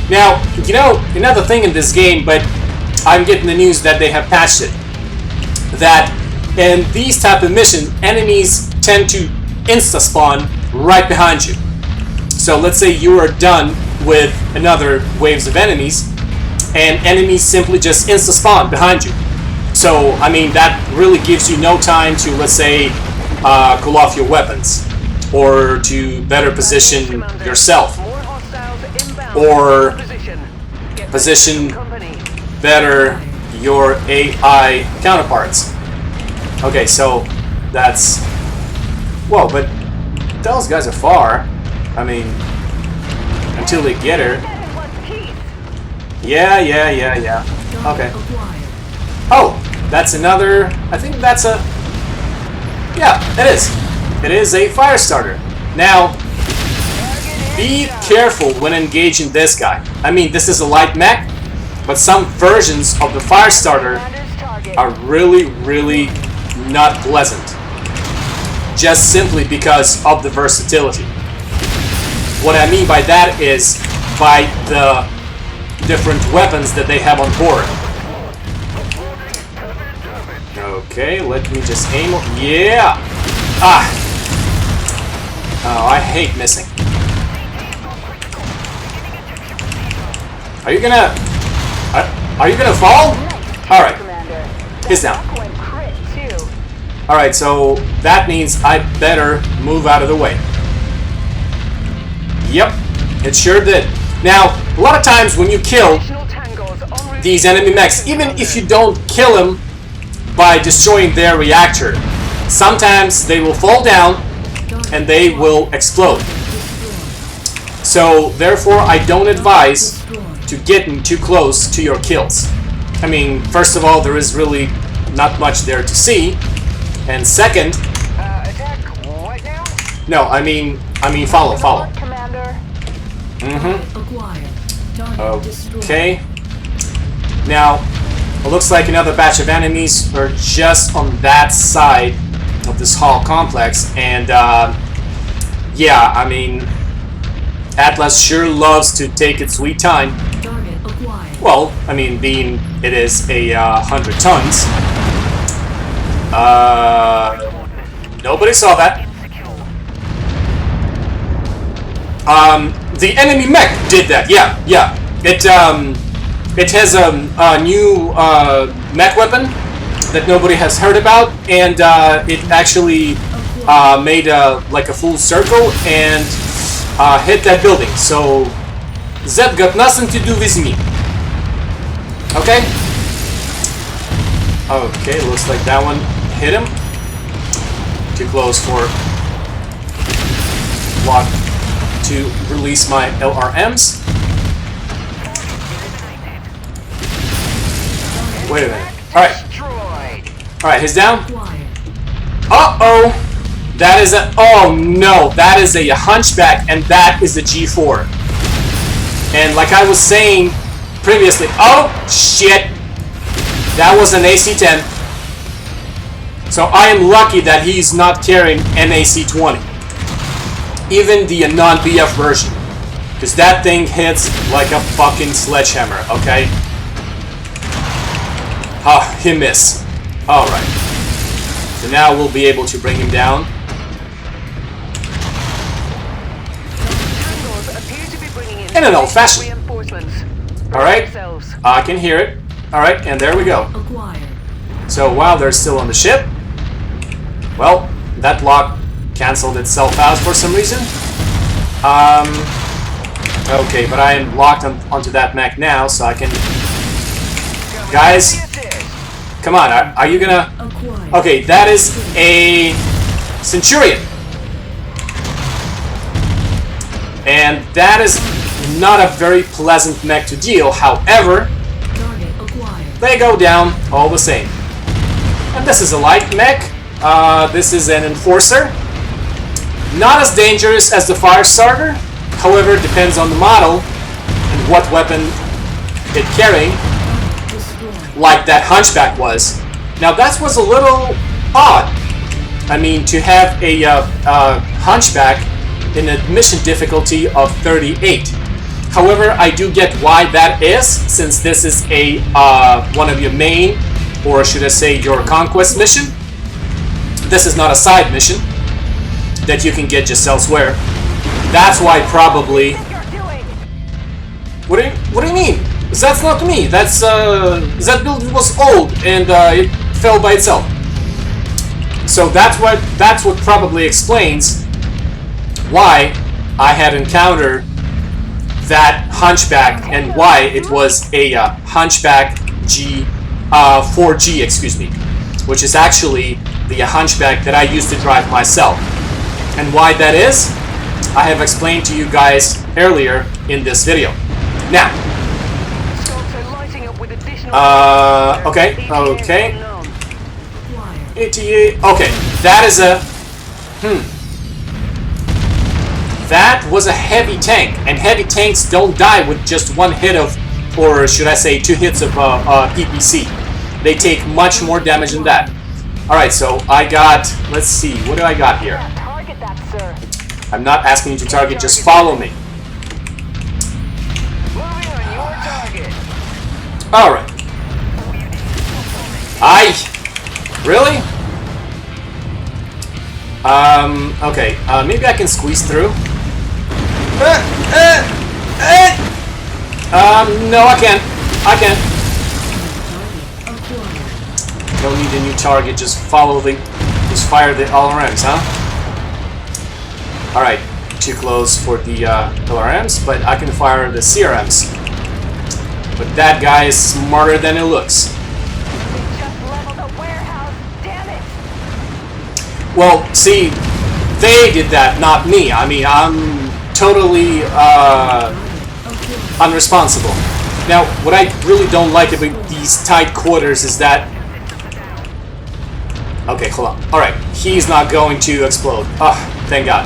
Now, you know, another thing in this game, but I'm getting the news that they have patched it. That in these type of missions, enemies tend to insta-spawn right behind you. So let's say you are done with another waves of enemies, and enemies simply just insta-spawn behind you. So, I mean, that really gives you no time to, let's say, cool off your weapons, or to better position yourself, or position better your AI counterparts. Okay, so that's... Whoa, but those guys are far. I mean, until they get her. Yeah. Okay. Oh, that's another... I think that's a... Yeah, it is. It is a fire starter. Now, be careful when engaging this guy. I mean, this is a light mech, but some versions of the fire starter are really, really not pleasant. Just simply because of the versatility. What I mean by that is by the different weapons that they have on board. Okay, let me just aim. Yeah! Ah! Oh, I hate missing. Are you gonna... Are you gonna fall? Alright. He's down. Alright, so that means I better move out of the way. Yep, it sure did. Now, a lot of times when you kill these enemy mechs, even if you don't kill them by destroying their reactor, sometimes they will fall down and they will explode. So, therefore, I don't advise to get too close to your kills. I mean, first of all, there is really not much there to see, and second, Attack what now? no, I mean, follow. Commander. Okay. Now, it looks like another batch of enemies are just on that side of this hall complex, and yeah, I mean, Atlas sure loves to take its sweet time. Well, I mean, being it is a 100 tons. Nobody saw that. The enemy mech did that. Yeah. It has a new mech weapon that nobody has heard about, and it actually made like a full circle and hit that building. So that got nothing to do with me. Okay. Okay, looks like that one hit him. Too close for block to release my LRMs. Wait a minute. Alright, he's down. Uh-oh! That is a... Oh no! That is a hunchback, and that is a G4. And like I was saying previously... Oh, shit! That was an AC-10. So I am lucky that he's not carrying an AC-20. Even the non-BF version. Because that thing hits like a fucking sledgehammer, okay? Ah, he missed. Alright. So now we'll be able to bring him down. In an old-fashioned. Alright. I can hear it. Alright, and there we go. So while they're still on the ship, well, that block cancelled itself out for some reason. Okay, but I am locked onto that mech now, so I can... Guys, come on, are you gonna... Okay, that is a Centurion. And that is not a very pleasant mech to deal, however, they go down all the same. And this is a light mech. This is an Enforcer. Not as dangerous as the Firestarter, however, it depends on the model and what weapon it's carrying, like that Hunchback was. Now that was a little odd. I mean, to have a Hunchback in a mission difficulty of 38. However, I do get why that is, since this is a one of your main, or should I say your conquest mission. This is not a side mission that you can get just elsewhere. That's why probably... What do you mean? That's not me. That's that build was old and it fell by itself. So that's what probably explains why I had encountered that Hunchback and why it was a Hunchback 4G, excuse me, which is actually the Hunchback that I used to drive myself. And why that is, I have explained to you guys earlier in this video. Now, okay, ETA, okay, that is a, that was a heavy tank, and heavy tanks don't die with just one hit of, or should I say 2 hits of PPC. They take much more damage than that. Alright, so I got, let's see, what do I got here? I'm not asking you to target, just follow me. Alright. Really? Okay, maybe I can squeeze through. No, I can't. I can't. Don't need a new target, just follow the... Just fire the LRMs, huh? Alright, too close for the LRMs, but I can fire the CRMs. But that guy is smarter than it looks. Well, see, they did that, not me. I mean, I'm totally unresponsible. Now, what I really don't like about these tight quarters is that... Okay, hold on. Alright, he's not going to explode. Ah, thank God.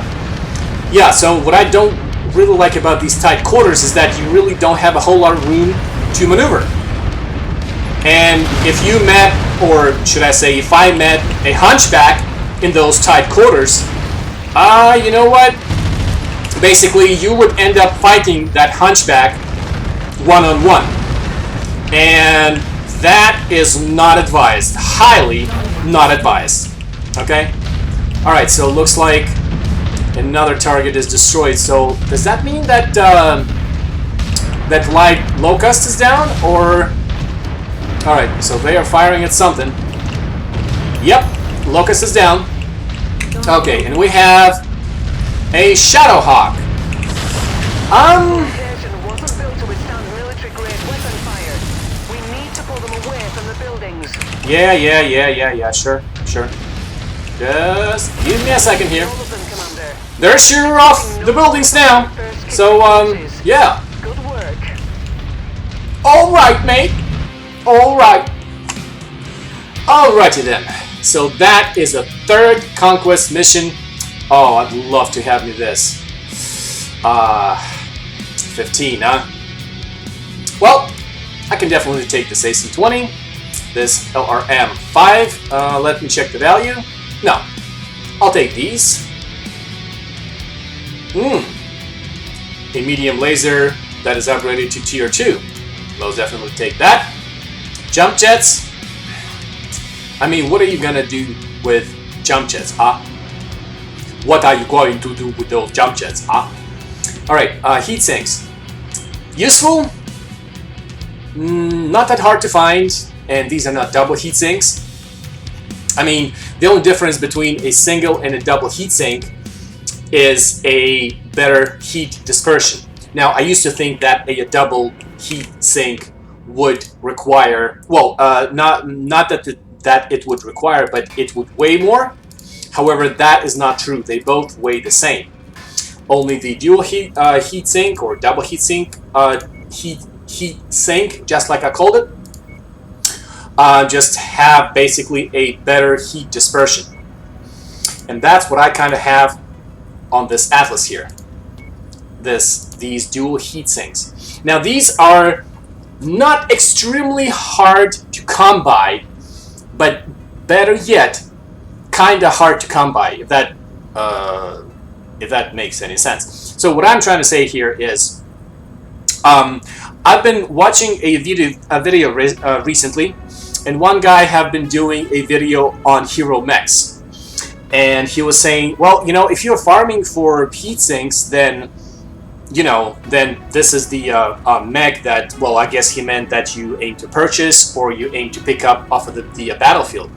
Yeah, so what I don't really like about these tight quarters is that you really don't have a whole lot of room to maneuver. And if you met, or should I say, if I met a Hunchback in those tight quarters, you know what? Basically, you would end up fighting that Hunchback one-on-one. And that is not advised. Highly not advised. Okay? Alright, so it looks like another target is destroyed. So, does that mean that that light Locust is down? Or... Alright, so they are firing at something. Yep, Locust is down. Okay, and we have a Shadowhawk. Yeah, sure. Just give me a second here. All of them, Commander. They're sure off the buildings now. So, yeah. Good work. Alright, mate. Alright. Alrighty then. So that is a third conquest mission. Oh, I'd love to have me this. 15, huh? Well, I can definitely take this AC-20. This LRM-5. Let me check the value. No. I'll take these. A medium laser that is upgraded to tier 2. Most definitely take that. Jump jets. I mean, what are you gonna do with jump jets, huh? What are you going to do with those jump jets, huh? Alright, heat sinks. Useful? Not that hard to find, and these are not double heat sinks. I mean, the only difference between a single and a double heat sink is a better heat dispersion. Now, I used to think that a double heat sink would require, well, not that it would require, but it would weigh more. However, that is not true. They both weigh the same. Only the dual heat sink or double heat sink heat sink, just like I called it, just have basically a better heat dispersion. And that's what I kind of have on this Atlas here. These dual heat sinks. Now these are not extremely hard to come by, but better yet, kind of hard to come by, if that makes any sense. So what I'm trying to say here is, I've been watching a video recently, and one guy have been doing a video on hero mechs, and he was saying, well, you know, if you're farming for heat sinks, then then this is the mech that, well, I guess he meant that you aim to purchase or you aim to pick up off of the battlefield.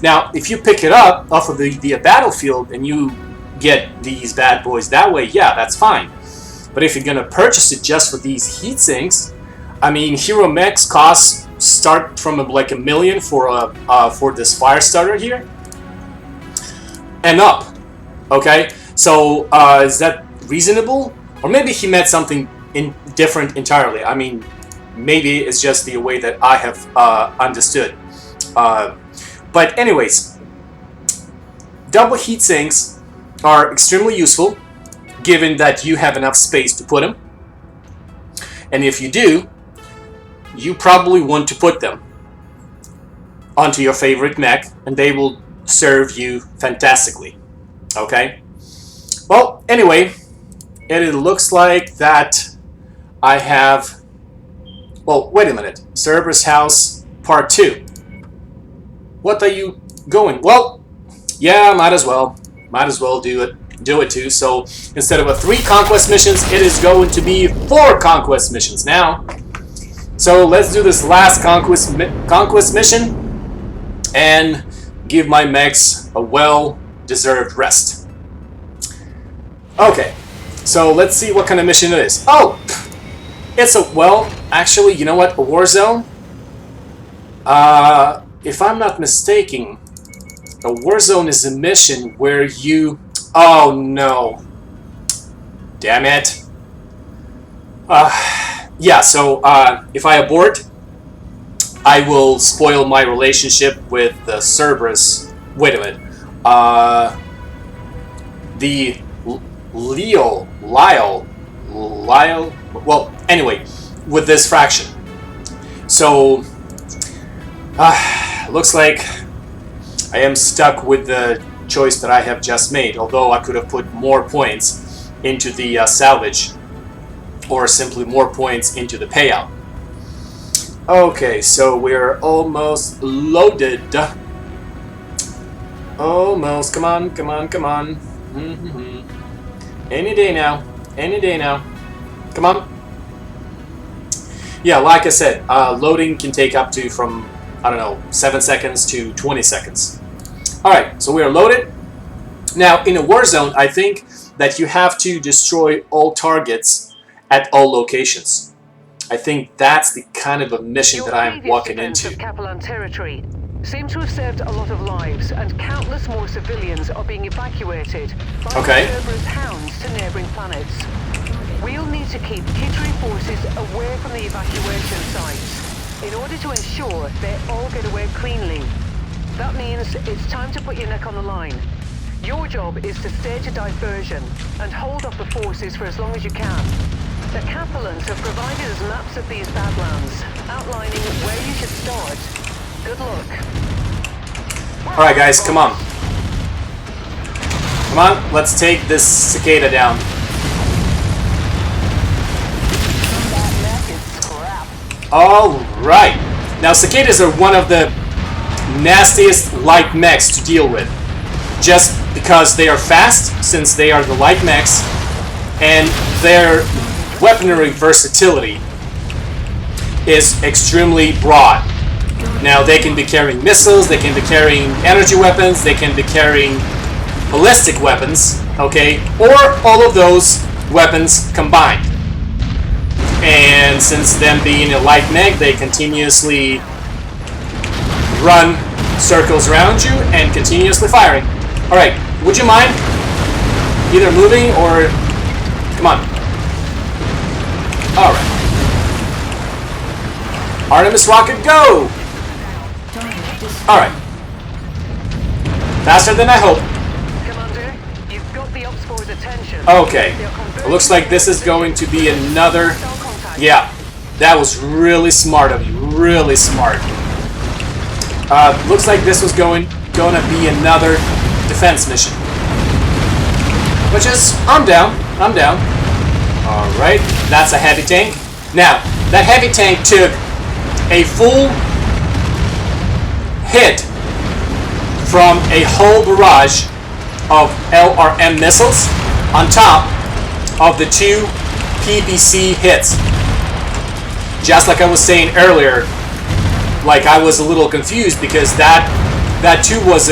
Now, if you pick it up off of the battlefield and you get these bad boys that way, yeah, that's fine. But if you're gonna purchase it just for these heat sinks, I mean, hero mechs costs start from like $1 million for this fire starter here and up. Okay, so is that reasonable? Or maybe he meant something different entirely. I mean, maybe it's just the way that I have understood. But anyways, double heat sinks are extremely useful, given that you have enough space to put them. And if you do, you probably want to put them onto your favorite mech, and they will serve you fantastically. Okay? Well, anyway, it looks like that I have... Well, wait a minute. Cerberus House Part 2. What are you going? Well, yeah, might as well. Might as well do it too. So instead of 3 conquest missions, it is going to be 4 conquest missions now. So let's do this last conquest mission and give my mechs a well-deserved rest. Okay, so let's see what kind of mission it is. Oh, it's a, well, actually, you know what? A war zone. If I'm not mistaken, a war zone is a mission where you... Oh no. Damn it. Yeah, so if I abort, I will spoil my relationship with the Cerberus. Wait a minute. The Lyle. Well, anyway, with this fraction. So, looks like I am stuck with the choice that I have just made, although I could have put more points into the salvage, or simply more points into the payout. Okay, so we're almost loaded. Almost, come on. Any day now, come on. Yeah, like I said, loading can take up to from, I don't know, 7 seconds to 20 seconds. Alright, so we are loaded. Now, in a war zone, I think that you have to destroy all targets at all locations. I think that's the kind of a mission that I'm walking into. Capellan territory. Seem to have saved a lot of lives, and countless more civilians are being evacuated by Okay. Cerberus hounds to neighboring planets. We'll need to keep Kitchery forces away from the evacuation sites in order to ensure they all get away cleanly. That means it's time to put your neck on the line. Your job is to stage a diversion and hold off the forces for as long as you can. The Capellans have provided us maps of these badlands, outlining where you should start. Good luck. Alright guys, come on. Come on, let's take this cicada down. Alright. Now cicadas are one of the nastiest light mechs to deal with. Just because they are fast, since they are the light mechs, and their weaponry versatility is extremely broad. Now they can be carrying missiles, they can be carrying energy weapons, they can be carrying ballistic weapons, okay, or all of those weapons combined. And since them being a light mech, they continuously run circles around you and continuously firing. Alright, would you mind either moving or... Come on. Alright. Artemis rocket, go! Alright. Faster than I hoped. Commander, you've got the Ops Force's attention. Okay. It looks like this is going to be another... Yeah. That was really smart of you. Really smart. Looks like this was gonna be another defense mission. Which is... I'm down. I'm down. Alright. That's a heavy tank. Now, that heavy tank took a full hit from a whole barrage of LRM missiles on top of the 2 PPC hits. Just like I was saying earlier, like I was a little confused because that too was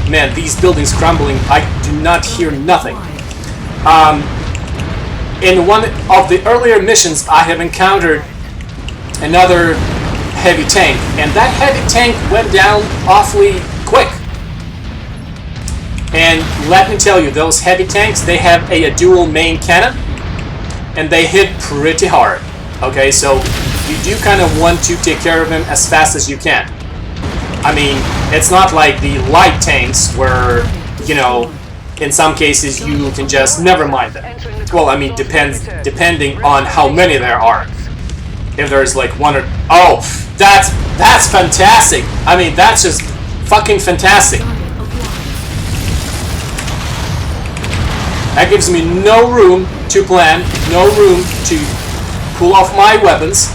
man, these buildings crumbling. I do not hear nothing. In one of the earlier missions, I have encountered another heavy tank, and that heavy tank went down awfully quick. And let me tell you, those heavy tanks, they have a dual main cannon, and they hit pretty hard. Okay, so you do kind of want to take care of them as fast as you can. I mean, it's not like the light tanks where, you know, in some cases you can just never mind them. Well, I mean, depending on how many there are. If there's like one or... Oh, that's fantastic! I mean, that's just fucking fantastic. That gives me no room to plan, no room to pull off my weapons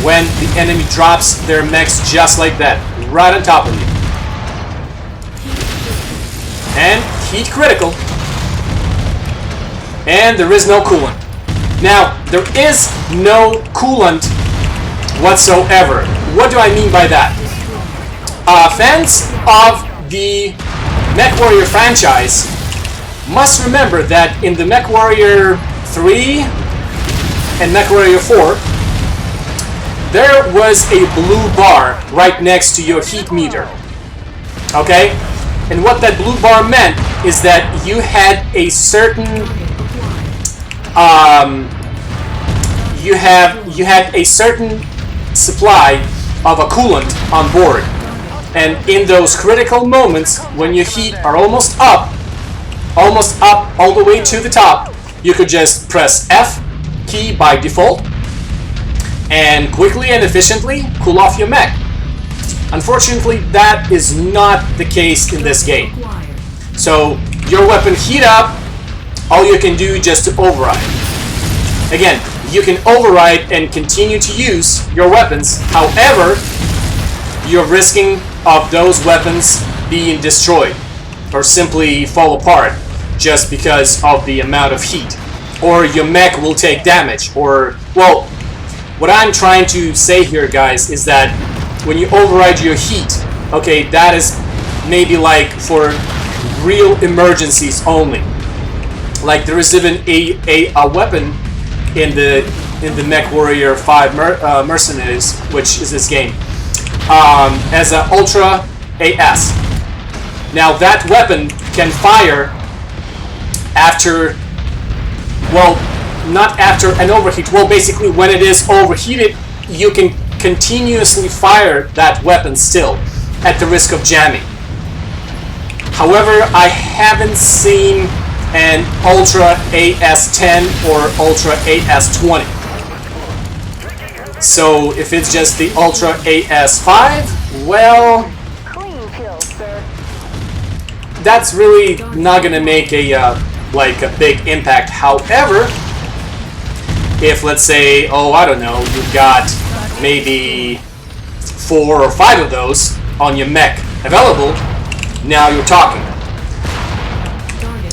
when the enemy drops their mechs just like that, right on top of you. And heat critical. And there is no coolant. Now, there is no coolant whatsoever. What do I mean by that? Fans of the Mechwarrior franchise must remember that in the Mechwarrior 3 and Mechwarrior 4, there was a blue bar right next to your heat meter. Okay? And what that blue bar meant is that you had a certain you had a certain supply of a coolant on board. And in those critical moments when your heat are almost up all the way to the top, you could just press F key by default and quickly and efficiently cool off your mech. Unfortunately, that is not the case in this game. So your weapon heat up, all you can do is just to override. Again, you can override and continue to use your weapons. However, you're risking of those weapons being destroyed or simply fall apart just because of the amount of heat. Or your mech will take damage. Or, well, what I'm trying to say here, guys, is that when you override your heat, okay, that is maybe like for real emergencies only. Like there is even a weapon in the in the Mechwarrior 5 Mercenaries, which is this game, as an Ultra AS. Now that weapon can fire after, well, not after an overheat. Well, basically when it is overheated, you can continuously fire that weapon still, at the risk of jamming. However, I haven't seen an Ultra AS10 or Ultra AS20. So if it's just the Ultra AS5, well, Clean kill, sir. that's really not gonna make a like a big impact. However, if let's say, oh, I don't know, you've got maybe 4 or 5 of those on your mech available, now you're talking.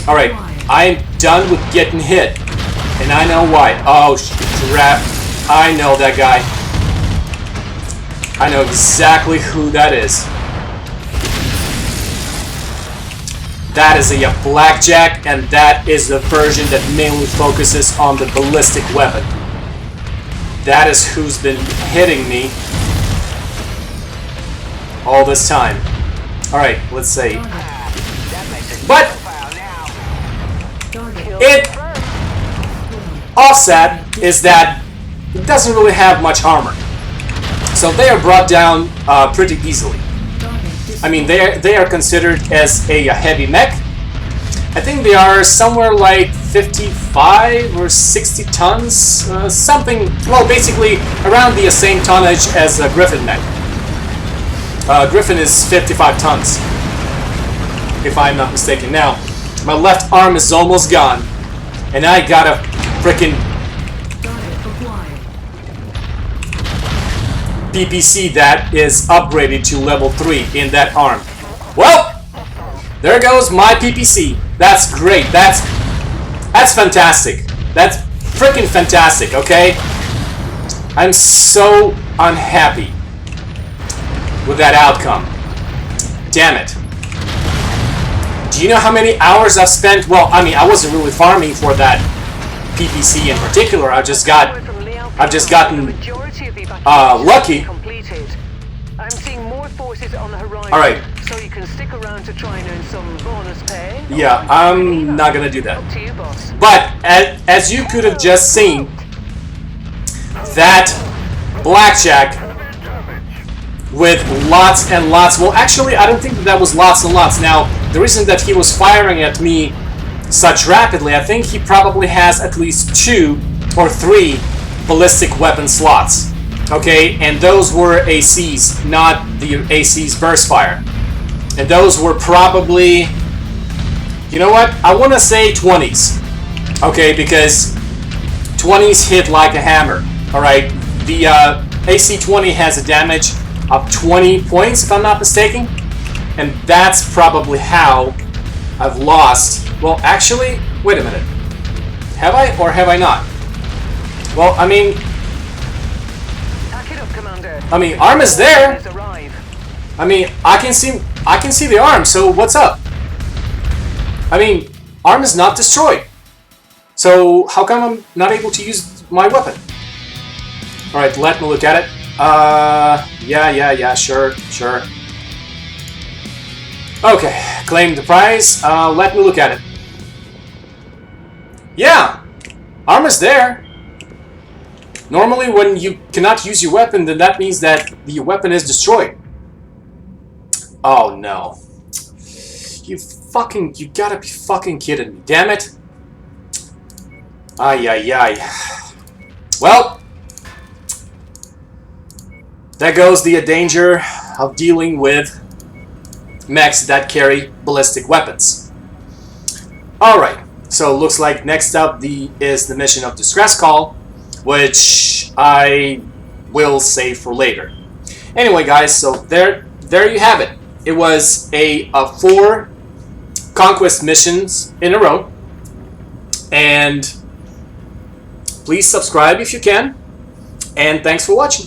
Alright, I'm done with getting hit, and I know why. Oh crap, I know that guy. I know exactly who that is. That is a blackjack, and that is the version that mainly focuses on the ballistic weapon. That is who's been hitting me all this time. Alright, let's see. But it offset is that it doesn't really have much armor. So they are brought down pretty easily. I mean, they are considered as a heavy mech. I think they are somewhere like 55 or 60 tons, something, well, basically around the same tonnage as a Griffin mech. Griffin is 55 tons, if I'm not mistaken. Now, my left arm is almost gone, and I got a frickin' PPC that is upgraded to level 3 in that arm. Well, there goes my PPC. That's great. That's fantastic. That's freaking fantastic, okay? I'm so unhappy with that outcome. Damn it. Do you know how many hours I've spent? Well, I mean, I wasn't really farming for that PPC in particular. I've just gotten lucky. I'm seeing more forces on the horizon. All right. So you can stick around to try and earn some bonus pay. Yeah, I'm not gonna do that. Up to you, boss. But as you could have just seen, that blackjack with lots and lots. Well, actually, I don't think that was lots and lots. Now, the reason that he was firing at me such rapidly, I think he probably has at least 2 or 3 ballistic weapon slots. Okay, and those were ACs, not the AC's burst fire. And those were probably, you know what? I want to say 20s. Okay, because 20s hit like a hammer. Alright, the AC-20 has a damage of 20 points, if I'm not mistaken. And that's probably how I've lost. Well, actually, wait a minute. Have I or have I not? Well, I mean, arm is there. I mean, I can see the arm. So what's up? I mean, arm is not destroyed. So how come I'm not able to use my weapon? All right, let me look at it. Yeah, sure. Okay, claim the prize. Let me look at it. Yeah, arm is there. Normally, when you cannot use your weapon, then that means that your weapon is destroyed. Oh no. You gotta be fucking kidding me. Damn it. Ay. Well, there goes the danger of dealing with mechs that carry ballistic weapons. Alright, so looks like next up is the mission of Distress Call, which I will save for later. Anyway, guys, so there you have it. It was a 4 Conquest missions in a row. And please subscribe if you can. And thanks for watching.